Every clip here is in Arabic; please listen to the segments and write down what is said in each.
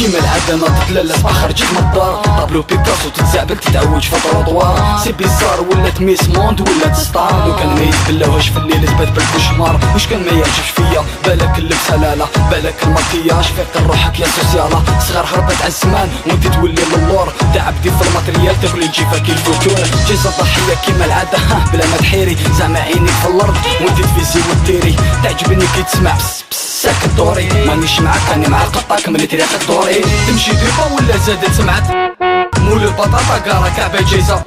كيما العادة ناضت لالا خرجت من الدار طابلو بيكاسو تتزعبل تتعوج في طروطوار سي بيزار ولات ميس موند ولات ستار لو كان ما يتبلاوهاش في الليل تبات بالكوشمار واش كان ما يعجبش فيا بالك اللبسة لالا بالك المكياج فيق روحك يا سوسيالا صغار هربت على الزمان وانت تولي للور تعبدي في الماتريال تاكلي نجيبها كي الفوتور جيزة ضحية كيما العادة بلا ما تحيري زعما عينيك في الارض وانت تفيزي وتديري تعجبني كي تسمع بس بس ساكت دوري مانيش معاك راني مع القطة كملي طريقة دوري تمشي ديبا ولا زادت سمعت مول البطاطا كارا كعبة جيزة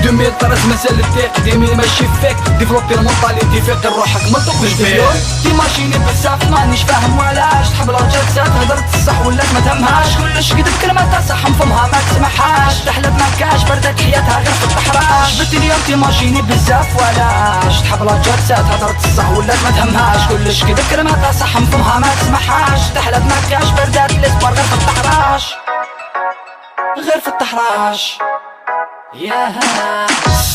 2013 مازال التقديمي ماشي فيك ديفلوبي المونطاليتي فيق روحك ما تطبش بيه تيماجيني بزاف مانيش فاهم ولاش تحب الرجال هدرت الصح ولات ما تهمهاش كلش قد بكلمة صح نفهمها ما تسمعهاش تحلب مكاش بردت حياتها غير في التحراش بنت اليوم تيماجيني بزاف ولاش تحب الرجال هدرت الصح ولات ما تهمهاش كلش قد بكلمة صح نفهمها ما تسمعهاش تحلب مكاش بردت الاسبر غير في التحراش غير في التحراش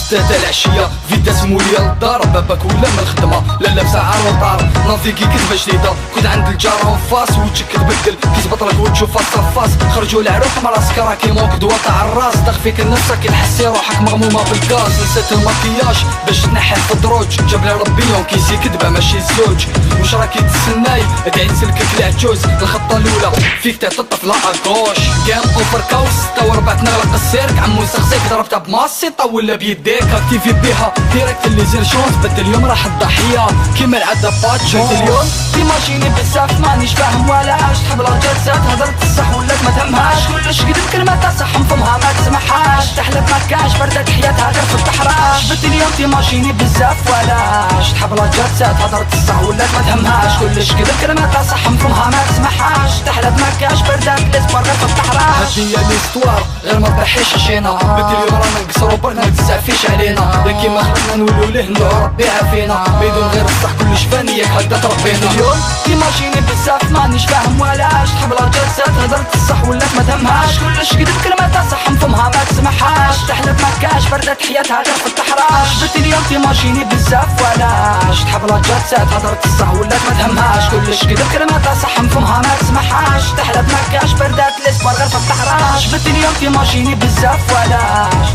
ستة العشية فيداس مولية للدار باباك ولا من الخدمة لا لابسة عار وطار ناضي كي كذبة جديدة كنت عند الجارة وفاس وجهك تبدل كي تبطلك وتشوف فاس فاس خرجوا العروق مع راسك راكي موك دوا تاع الراس تخفيك نفسك كي تحسي روحك مغمومة بالكاز نسيت المكياج باش تنحي في الدروج جاب لي ربي يوم كيسي كذبة ماشي الزوج واش راكي تسناي ادعي تسلكك العجوز الخطة الأولى فيك تعطف لا اكوش كام اوفر كاوس توا ربعت نغلق السيرك عمو سخسيك ضربتها بماسيطة ولا بيديك اكتيفي بيها ديريكت اللي زير شونس بد اليوم راح الضحية كيما العادة باتشو اليوم تيماجيني بزاف مانيش فاهم ولاش تحب الرجال هدرت الصح ولات ما تهمهاش كلش قد بكلمة صح نفهمها ما تسمعهاش تحلب مكاش بردت حياتها غير في التحراش بنت اليوم تيماجيني بزاف ولاش تحب الرجال هدرت الصح ولات ما تهمهاش كلش قد بكلمة صح نفهمها ما تسمعهاش تحلب مكاش بردت الاسبر غير في التحراش هادي هي ليستوار غير ما تضحيش عشينا بنت اليوم رانا نقصرو برنا تزعفيش علينا لكن ما خرجنا نولو ليه ندعو ربي عافينا بدون غير الصح كلش فانيك هدا تربينا اليوم تيماجيني بزاف مانيش فاهم ولاش تحب الرجال هدرت الصح ولات ما تهمهاش كلش قد بكلمة صح نفهمها ما تسمعهاش تحلب مكاش بردت حياتها غير في التحراش بنت اليوم تيماجيني بزاف ولاش تحب الرجال هدرت الصح ولات ما تهمهاش كلش قد بكلمة صح نفهمها ما تسمعهاش تحلب مكاش بردت الاسبر غير في التحراش بنت اليوم تيماجيني بزاف ولاش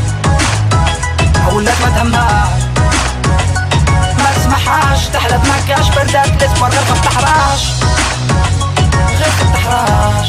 ولات ما تهمهاش ما تسمعهاش تحلب مكاش بردت الاسبر غير في التحراش غير في التحراش